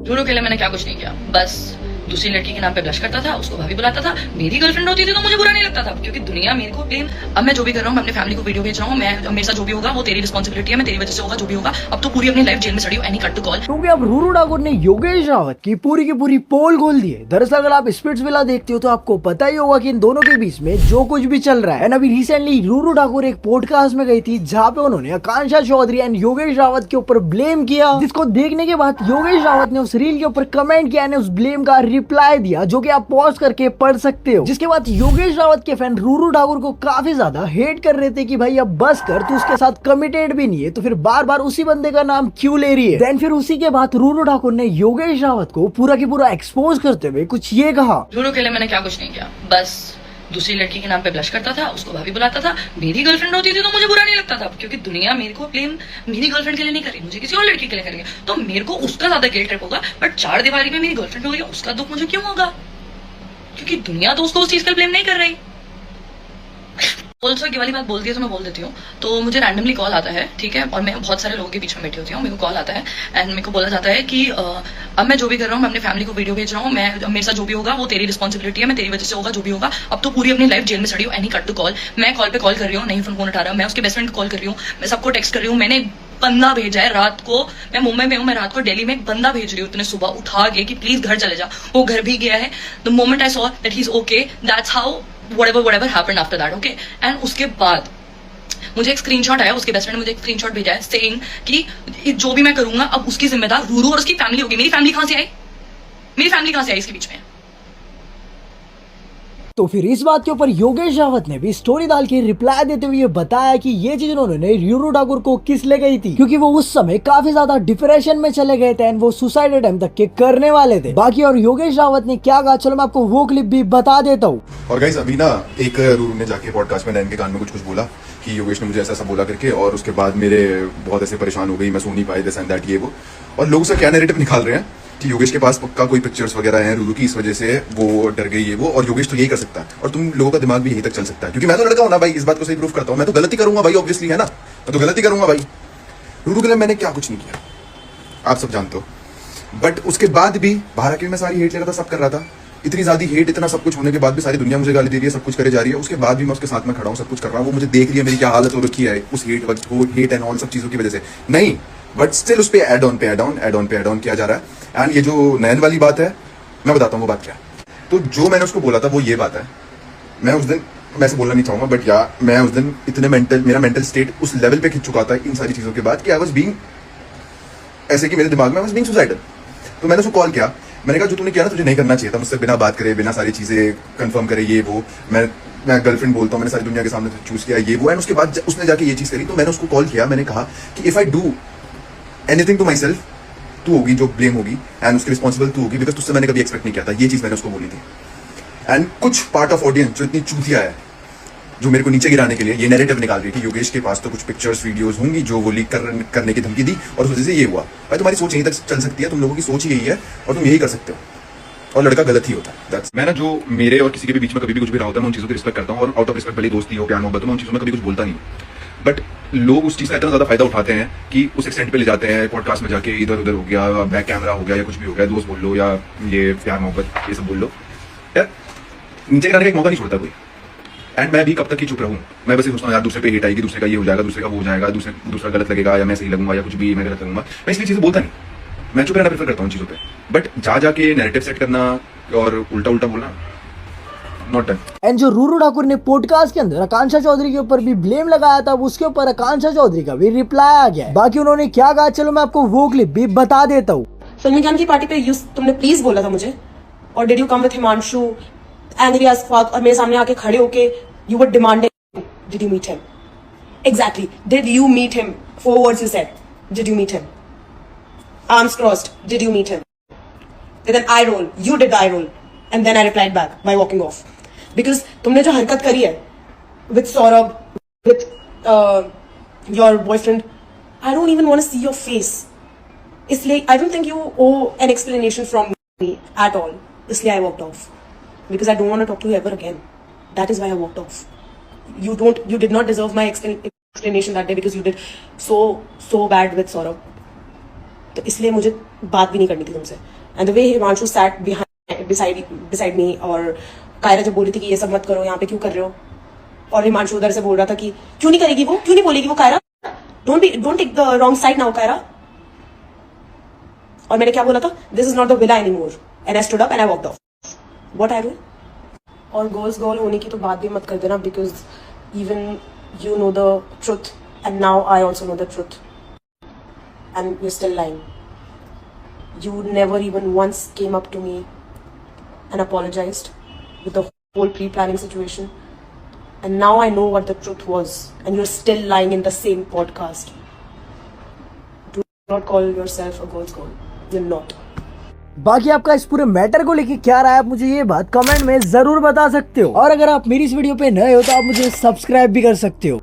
झूठों के लिए मैंने क्या कुछ नहीं किया, बस दूसरी लड़की के नाम पे ब्लश करता था, उसको भाभी बुलाता था। मेरी गर्लफ्रेंड होती थी तो मुझे बुरा नहीं लगता था, क्योंकि दुनिया मेरे को ब्लेम। अब मैं जो भी कर रहा हूँ, मैं अपनी फैमिली को वीडियो भेज रहा हूँ, मैं मेरे साथ जो भी होगा वो तेरी रिस्पॉन्सिबिलिटी है, मैं तेरी वजह से होगा जो भी होगा। अब तो पूरी अपनी लाइफ जेल में सड़ी हूँ, एनी कट टू कॉल। क्योंकि अब रूरू ठाकुर ने योगेश रावत की पूरी पोल खोल दी है। दरअसल अगर आप स्पिट्स विला देखते हो तो आपको पता ही होगा कि इन दोनों के बीच में जो कुछ भी चल रहा है। एंड अभी रिसेंटली रूरू ठाकुर एक पॉडकास्ट में गई थी जहाँ पे उन्होंने आकांक्षा चौधरी एंड योगेश रावत के ऊपर ब्लेम किया, जिसको देखने के बाद योगेश रावत ने उस रील के ऊपर कमेंट किया, उस ब्लेम का रिप्लाई दिया, जो कि आप पॉज करके पढ़ सकते हो। जिसके बाद योगेश रावत के फैन रूरू ठाकुर को काफी ज्यादा हेट कर रहे थे कि भाई अब बस कर, तू उसके साथ कमिटेड भी नहीं है तो फिर बार बार उसी बंदे का नाम क्यों ले रही है। देन फिर उसी के बाद रूरू ठाकुर ने योगेश रावत को पूरा की पूरा एक्सपोज करते हुए कुछ ये कहा, झूठों के लिए मैंने क्या कुछ नहीं किया, बस दूसरी लड़की के नाम पे ब्लश करता था, उसको भाभी बुलाता था। मेरी गर्लफ्रेंड होती थी तो मुझे बुरा नहीं लगता था, क्योंकि दुनिया मेरे को ब्लेम मेरी गर्लफ्रेंड के लिए नहीं करी, मुझे किसी और लड़की के लिए करेंगे, तो मेरे को उसका ज्यादा गिल्ट ट्रिप होगा। बट चार दीवारी में मेरी गर्लफ्रेंड हो गई, उसका दुख मुझे क्यों होगा, क्योंकि दुनिया तो उसको उस चीज का ब्लेम नहीं कर रही। ऑल्सो ये वाली बात बोलती है तो मैं बोल देती हूँ। तो मुझे रैंडमली कॉल आता है, ठीक है, और मैं बहुत सारे लोगों के बीच में बैठी होती हूँ, मेरे को कॉल आता है एंड मेरे को बोला जाता है कि अब मैं जो भी कर रहा हूँ, मैं अपनी फैमिली को वीडियो भेज रहा हूँ, मैं मेरे साथ जो भी होगा वो तेरी रिस्पॉन्सिबिलिटी है, मैं तेरी वजह से होगा जो भी होगा। अब तो पूरी अपनी लाइफ जेल में सड़ी हूँ, एनी कट टू कॉल। मैं कॉल पे कॉल कर रही हूँ, नहीं फोन उठा रहा, मैं उसके बेस्ट फ्रेंड को कॉल कर रही हूँ, मैं सबको टेक्स्ट कर रही हूँ। मैंने बंदा भेजा है रात को, मैं मुंबई में हूँ, मैं रात को दिल्ली में एक बंदा भेज रही हूँ इतने सुबह उठा के कि प्लीज घर चले जा। वो घर भी गया है। The moment I saw that he is okay, that's how whatever happened after that, okay? And उसके बाद मुझे एक स्क्रीनशॉट आया, उसके बेस्ट फ्रेंड ने मुझे एक स्क्रीनशॉट भेजा है सेइंग कि जो भी मैं करूंगा अब उसकी जिम्मेदार रूरू और उसकी फैमिली होगी। मेरी फैमिली कहां से आई, मेरी फैमिली कहां से आई इसके बीच में? तो फिर इस बात के ऊपर योगेश रावत ने भी स्टोरी डाल के रिप्लाई देते हुए बताया कि ये चीज उन्होंने रूरू ठाकुर को किस ले गई थी, क्योंकि वो उस समय काफी ज्यादा डिप्रेशन में चले गए थे एंड वो सुसाइड अटेम्प्ट तक के करने वाले थे। बाकी और योगेश रावत ने क्या कहा, चलो मैं आपको वो क्लिप भी बता देता हूँ। और गाइस अभी ना एक रूरू ने जाके पॉडकास्ट में नैन के कान में कुछ बोला कि योगेश ने मुझे ऐसा बोला करके, और उसके बाद मेरे बहुत ऐसे परेशान हो गई, मैं सो नहीं पाई, दिस एंड दैट ये वो, और लोग उसका क्या नैरेटिव निकाल रहे हैं कि योगेश के पास पक्का कोई पिक्चर्स वगैरह हैं रूरू की, इस वजह से वो डर गई ये वो, और योगेश तो यही कर सकता है और तुम लोगों का दिमाग भी यही तक चल सकता है, क्योंकि मैं तो लड़का हूं ना भाई, इस बात को सही प्रूफ करता हूं। मैं तो गलती करूंगा भाई, ऑब्वियसली है ना, मैं तो गलती करूंगा भाई। रूरू के लिए मैंने क्या कुछ नहीं किया, आप सब जानते हो, बट उसके बाद भी बाहर आके मैं सारी हेट ले रहा था, सब कर रहा था, इतनी ज्यादा हेट, इतना सब कुछ होने के बाद भी सारी दुनिया मुझे गाली दे रही है, सब कुछ करे जा रही है, उसके बाद भी मैं उसके साथ में खड़ा हूँ, सब कुछ कर रहा हूँ, वो मुझे देख रही है मेरी क्या हालत हो रखी है उस हेट एंड ऑल सब चीजों की वजह से नहीं, बट स्टिल उस पे एड ऑन किया जा रहा है। एंड ये जो नयन वाली बात है, मैं बताता हूँ वो बात क्या है। तो जो मैंने उसको बोला था वो ये बात है, मैं उस दिन, मैं ऐसे बोलना नहीं चाहूंगा बट या मैं उस दिन इतने मेरा मेंटल स्टेट उस लेवल पे खिंच चुका था इन सारी चीजों के बाद कि आई वाज बीइंग ऐसे कि मेरे दिमाग में आई वाज बीइंग सुसाइडल। तो मैंने उसको कॉल किया, मैंने कहा जो तूने किया ना तुझे नहीं करना चाहिए था, मुझसे बिना बात करे, बिना सारी चीजें कंफर्म करे ये वो, मैं गर्लफ्रेंड बोलता हूँ, मैंने सारी दुनिया के सामने चूज किया ये वो। एंड उसके बाद उसने जाके ये चीज करी, तो मैंने उसको कॉल किया, मैंने कहा कि if I do anything to my self, तू होगी जो ब्लेम होगी एंड उसकी रिस्पॉन्सिबल तू होगी, बिकॉज तुझसे मैंने कभी एक्सपेक्ट नहीं किया था, ये चीज मैंने उसको बोली थी। एंड कुछ पार्ट ऑफ ऑडियंस जो इतनी चूतिया है, जो मेरे को नीचे गिराने के लिए ये नैरेटिव निकाल रही थी, योगेश के पास तो कुछ पिक्चर्स वीडियोस होंगी जो वो लीक करने की धमकी दी और उस वजह से ये हुआ। भाई तुम्हारी सोच यहीं तक चल सकती है, तुम लोगों की सोच ही यही है और तुम यही कर सकते हो, और लड़का गलत ही होता है। मैं ना जो मेरे और किसी के भी बीच में कभी भी कुछ भी रहा होता है, मैं उन चीजों की रिस्पेक्ट करता हूँ, और आउट ऑफ रिस्पेक्ट भले दोस्ती हो, प्यार मोहब्बत हो, मैं उन चीजों में कभी कुछ बोलता नहीं हूँ। बट लोग उस चीज का इतना ज्यादा फायदा उठाते हैं कि उस एक्सटेंट पे ले जाते हैं, पॉडकास्ट में जाके इधर उधर हो गया, बैक कैमरा हो गया या कुछ भी हो गया, दोस्त बोल लो या ये प्यार मोहब्बत ये सब बोल लो, यार नीचे गिराने का एक मौका नहीं छोड़ता कोई। एंड मैं भी कब तक ही चुप रहूं, मैं बस ये सोचता हूँ यार दूसरे पे हेट आएगी, दूसरे का ये हो जाएगा, दूसरे का वो हो जाएगा, दूसरा गलत लगेगा या मैं सही लगूंगा या कुछ भी मैं गलत लगूंगा, मैं इसलिए चीजें बोलता नहीं, मैं चुप रहना प्रेफर करता हूँ चीजों पे। बट जाके नैरेटिव सेट करना और उल्टा बोलना, नॉट डन। एंड जो रूरू ठाकुर ने पॉडकास्ट के अंदर आकांक्षा चौधरी के ऊपर भी ब्लेम लगाया था, उसके ऊपर आकांक्षा चौधरी का भी रिप्लाई आ गया है। बाकी उन्होंने क्या कहा, चलो मैं आपको वो क्लिप भी बता देता हूँ। सलमान खान की पार्टी पे तुमने प्लीज बोला था मुझे, और did you come with Himanshu angry as fuck, और मेरे सामने आके खड़े होके you were demanding, did you meet him? Exactly, did you meet him? 4 words you said, did you meet him? Arms crossed, did you meet him? And then I roll, you did the eye roll, and then I replied back by walking off. Because तुमने जो हरकत करी है with Saurabh, with your boyfriend, I don't even want to see your face. इसलिए I don't think you owe an explanation from me at all. इसलिए I walked off because I don't want to talk to you ever again. That is why I walked off. You did not deserve my explanation that day because you did so bad with Saurabh. तो इसलिए मुझे बात भी नहीं करनी थी तुमसे. And the way Himanshu sat beside me, और कायरा जब बोली थी कि ये सब मत करो, यहाँ पे क्यों कर रहे हो, और हिमांशु उधर से बोल रहा था कि क्यों नहीं करेगी वो, क्यों नहीं बोलेगी वो Kaira, don't take the wrong side now Kaira. और मैंने क्या बोला था, this is not the villa anymore, and I stood up and I walked off. What I do. और गर्ल्स गर्ल होने की तो बात भी मत कर देना, because even you know the truth and now I also know the truth and you still lying. You never even once came up to me and apologized with the whole pre-planning situation. And now I know what the truth was. And you're still lying in the same podcast. Do not call yourself a girl's girl. You're not. बाकी आपका इस पूरे matter को लेके क्या राय है, आप मुझे ये बात कमेंट में जरूर बता सकते हो। और अगर आप मेरी इस वीडियो पे नए हो तो आप मुझे सब्सक्राइब भी कर सकते हो।